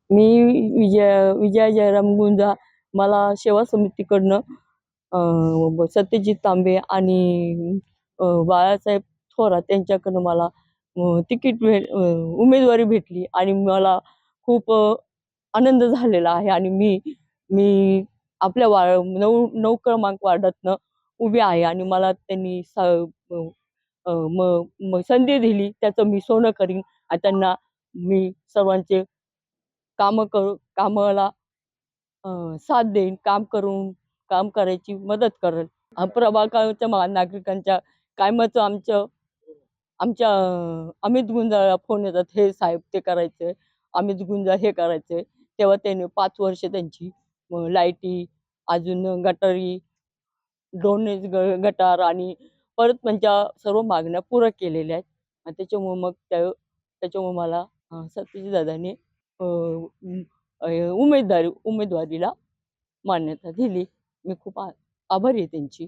मी विजया जयराम गुंजा मला सेवा समितीकडनं सत्यजित तांबे आणि बाळासाहेब थोरात यांच्याकडनं मला उमेदवारी भेटली आणि मला खूप आनंद झालेला आहे आणि मी मी आपल्या 9 क्रमांक वार्डातनं उभी आहे आणि मला त्यांनी संधी दिली त्याचं मी सोनं करीन आणि त्यांना मी सर्वांचे कामाला साथ देईन, काम करायची मदत करेल. प्रभागाच्या नागरिकांच्या कायमचं आमच्या अमित गुंजाळला फोन येतात, "हे साहेब ते करायचंय, अमित गुंजा हे करायचंय." तेव्हा त्याने 5 वर्ष त्यांची लाईटी, अजून गटारी, गटार आणि परत त्यांच्या सर्व मागण्या पुऱ्या केलेल्या आहेत. आणि त्याच्यामुळे मला सतीश दादांनी अ, उमेदवारीला मान्यता दिली. मी खूप आभारी आहे त्यांची.